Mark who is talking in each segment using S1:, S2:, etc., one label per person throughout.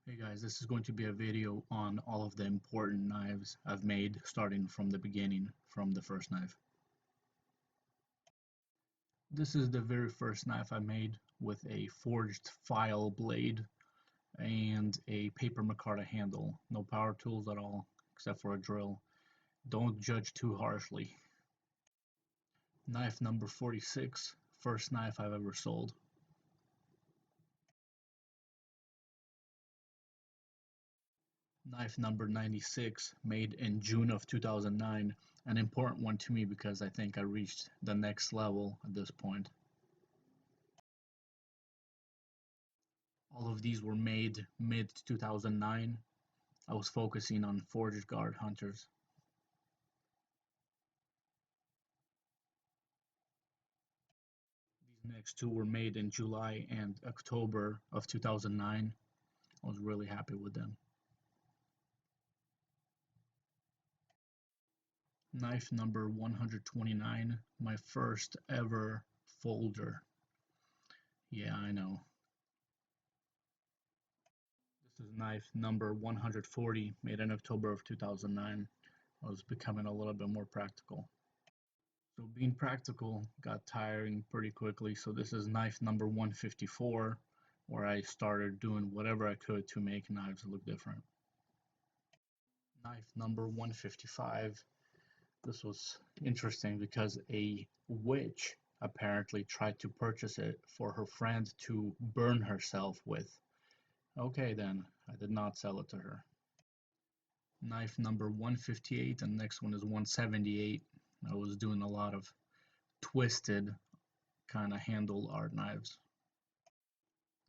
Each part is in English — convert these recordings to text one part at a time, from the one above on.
S1: Hey guys, this is going to be a video on all of the important knives I've made starting from the beginning, from the first knife. This is the very first knife I made with a forged file blade and a paper micarta handle. No power tools at all, except for a drill. Don't judge too harshly. Knife number 46, first knife I've ever sold. Knife number 96, made in June of 2009, an important one to me because I think I reached the next level at this point. All of these were made mid 2009. I was focusing on forged guard hunters. These next two were made in July and October of 2009. I was really happy with them. Knife number 129, my first ever folder. Yeah, I know. This is knife number 140, made in October of 2009. I was becoming a little bit more practical. So being practical got tiring pretty quickly, so this is knife number 154, where I started doing whatever I could to make knives look different. Knife number 155. This was interesting because a witch apparently tried to purchase it for her friend to burn herself with. Okay then, I did not sell it to her. Knife number 158, and next one is 178. I was doing a lot of twisted kind of handle art knives.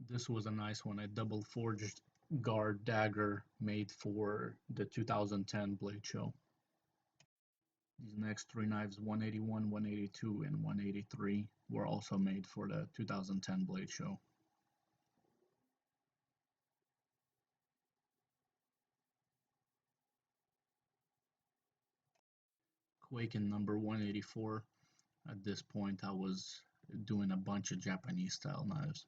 S1: This was a nice one, a double forged guard dagger made for the 2010 Blade Show. These next three knives, 181, 182, and 183, were also made for the 2010 Blade Show. Quaken number 184. At this point, I was doing a bunch of Japanese style knives.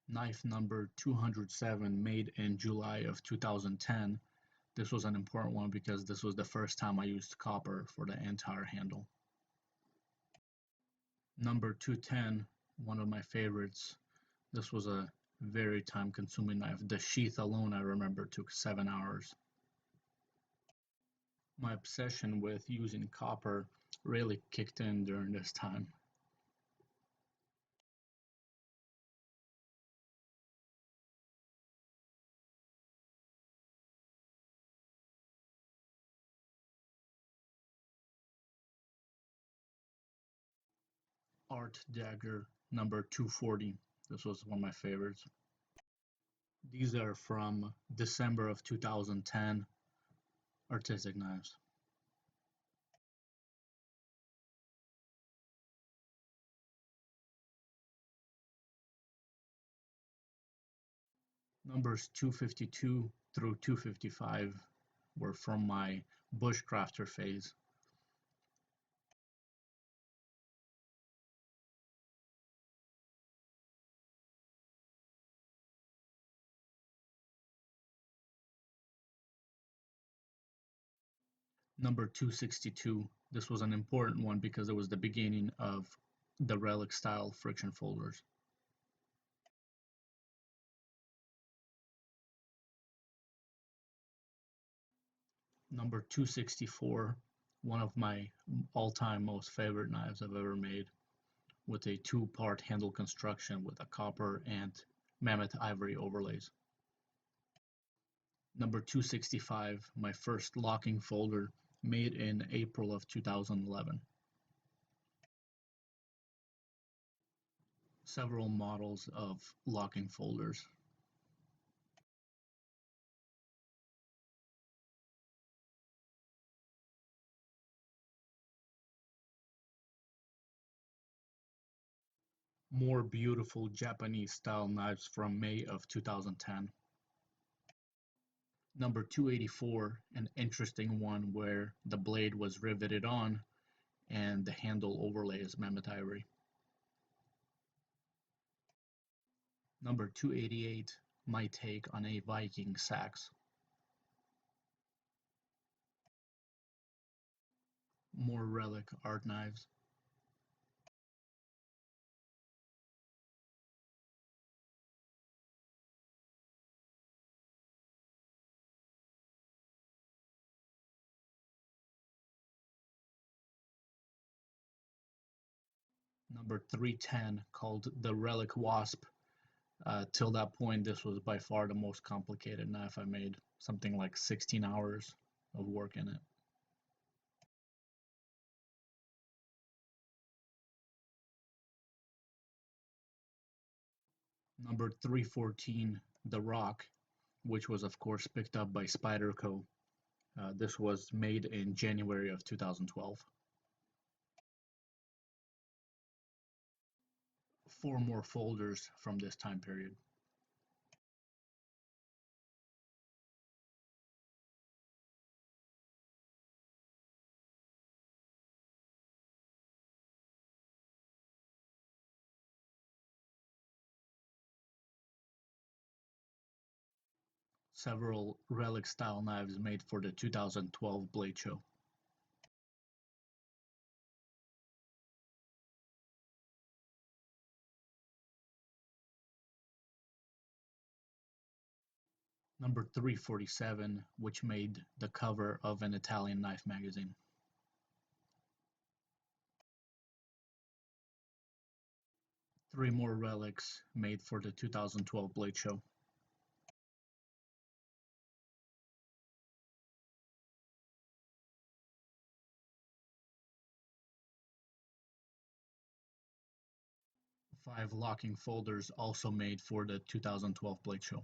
S1: Knife number 207, made in July of 2010. This was an important one because this was the first time I used copper for the entire handle. Number 210, one of my favorites. This was a very time-consuming knife. The sheath alone, I remember, took 7 hours. My obsession with using copper really kicked in during this time. Art dagger number 240. This was one of my favorites. These are from December of 2010 artistic knives. Numbers 252 through 255 were from my bushcrafter phase. Number 262, this was an important one because it was the beginning of the relic style friction folders. Number 264, one of my all-time most favorite knives I've ever made, with a two-part handle construction with a copper and mammoth ivory overlays. Number 265, my first locking folder, made in April of 2011. Several models of locking folders. More beautiful Japanese style knives from May of 2010. Number 284, an interesting one where the blade was riveted on and the handle overlay is mammoth ivory. Number 288, my take on a Viking sax. More Relic art knives. Number 310, called the Relic Wasp. Till that point, this was by far the most complicated knife I made. Something like 16 hours of work in it. Number 314, the Rock, which was of course picked up by Spyderco. This was made in January of 2012. Four more folders from this time period. Several relic style knives made for the 2012 Blade Show. Number 347, which made the cover of an Italian knife magazine. Three more relics made for the 2012 Blade Show. Five locking folders also made for the 2012 Blade Show.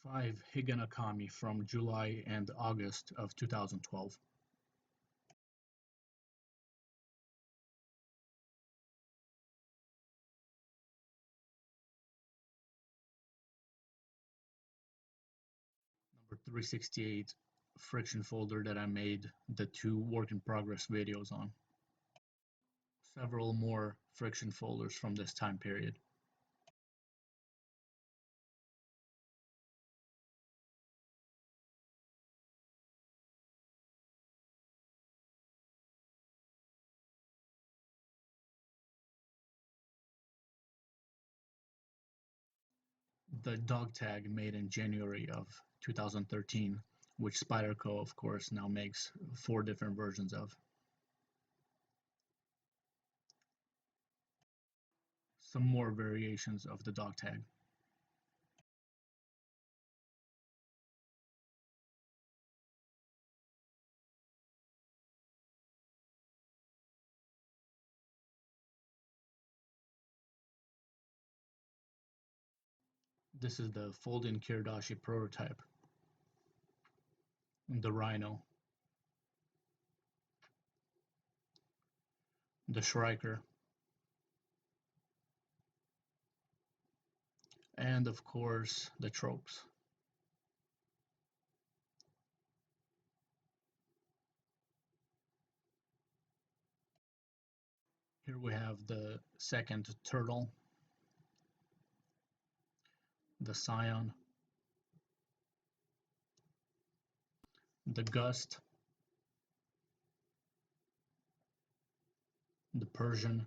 S1: Five Higanakami from July and August of 2012. Number 368, friction folder that I made the two work in progress videos on. Several more friction folders from this time period. The dog tag made in January of 2013, which Spyderco of course now makes four different versions of. Some more variations of the dog tag. This is the fold-in Kirdashi prototype. The Rhino. The Shrieker. And of course, the tropes. Here we have the second turtle, the Scion, the Gust, the Persian,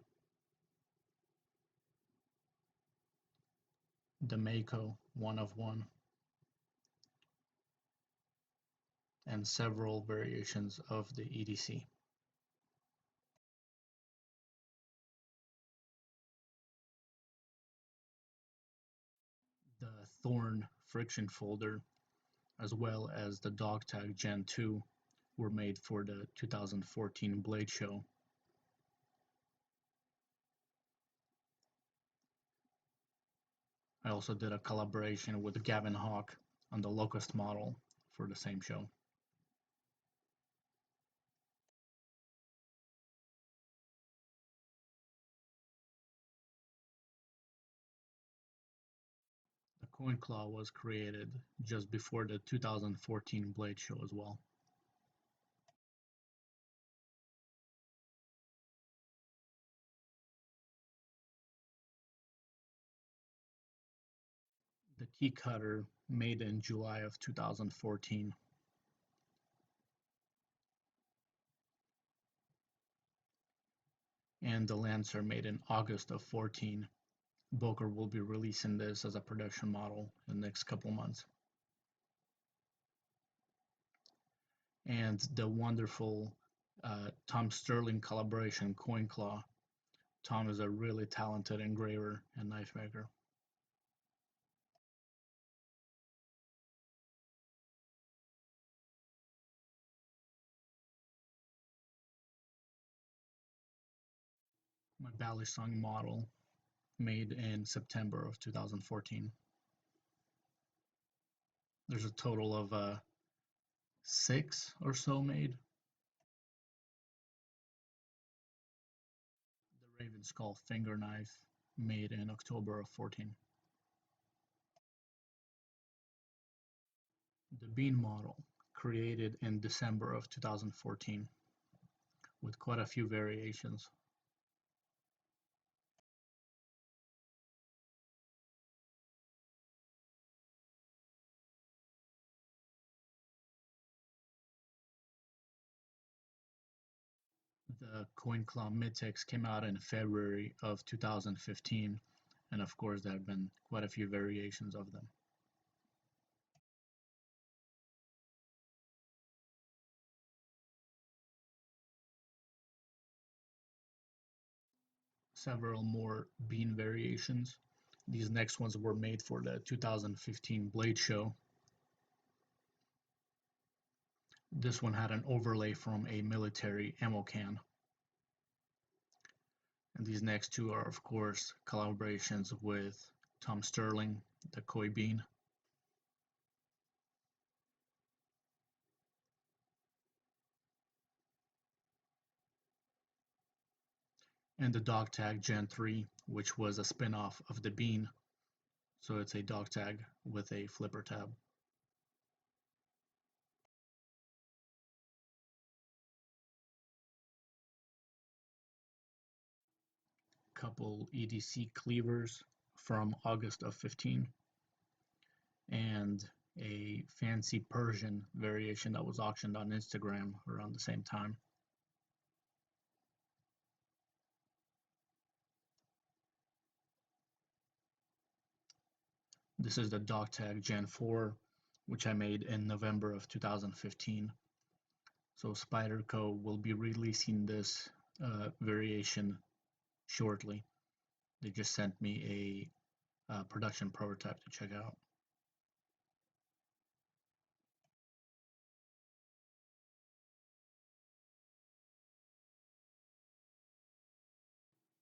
S1: the Mako, one of one, and several variations of the EDC. The Thorn friction folder, as well as the Dog Tag Gen3 were made for the 2014 Blade Show. I also did a collaboration with Gavin Hawk on the Locust model for the same show. Coin Claw was created just before the 2014 Blade Show as well. The Key Cutter made in July of 2014. And the Lancer made in August of 14. Boker will be releasing this as a production model in the next couple months. And the wonderful Tom Sterling collaboration Coin Claw. Tom is a really talented engraver and knife maker. My Balisong model made in September of 2014. There's a total of 6 or so made. The Raven Skull finger knife made in October of 14. The Bean model created in December of 2014 with quite a few variations. The Coin Claw Mid-Tex came out in February of 2015, and of course there have been quite a few variations of them. Several more bean variations. These next ones were made for the 2015 Blade Show. This one had an overlay from a military ammo can. And these next two are, of course, collaborations with Tom Sterling, the Koi Bean. And the Dog Tag Gen3, which was a spin-off of the Bean. So it's a dog tag with a flipper tab. Couple EDC cleavers from August of 15, and a fancy Persian variation that was auctioned on Instagram around the same time. This is the Dog Tag Gen4, which I made in November of 2015. So Spyderco will be releasing this variation shortly. They just sent me a production prototype to check out.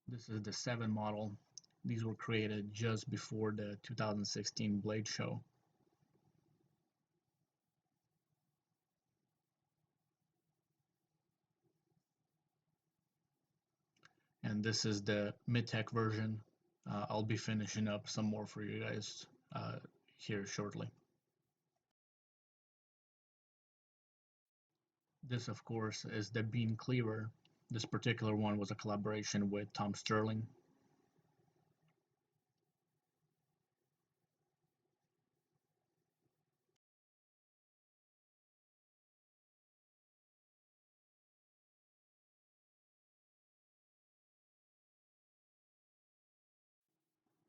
S1: This is the 7 model. These were created just before the 2016 Blade Show. And this is the mid-tech version. I'll be finishing up some more for you guys here shortly. This, of course, is the Bean Cleaver. This particular one was a collaboration with Tom Sterling.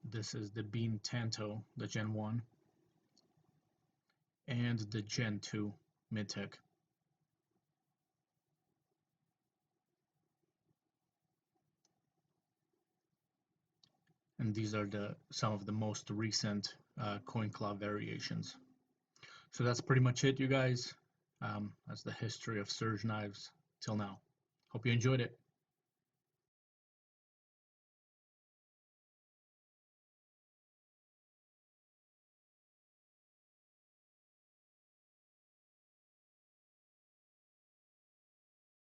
S1: This is the Bean Tanto, the Gen 1, and the Gen 2 mid-tech. And these are some of the most recent Coin Claw variations. So that's pretty much it, you guys. That's the history of Serge knives till now. Hope you enjoyed it.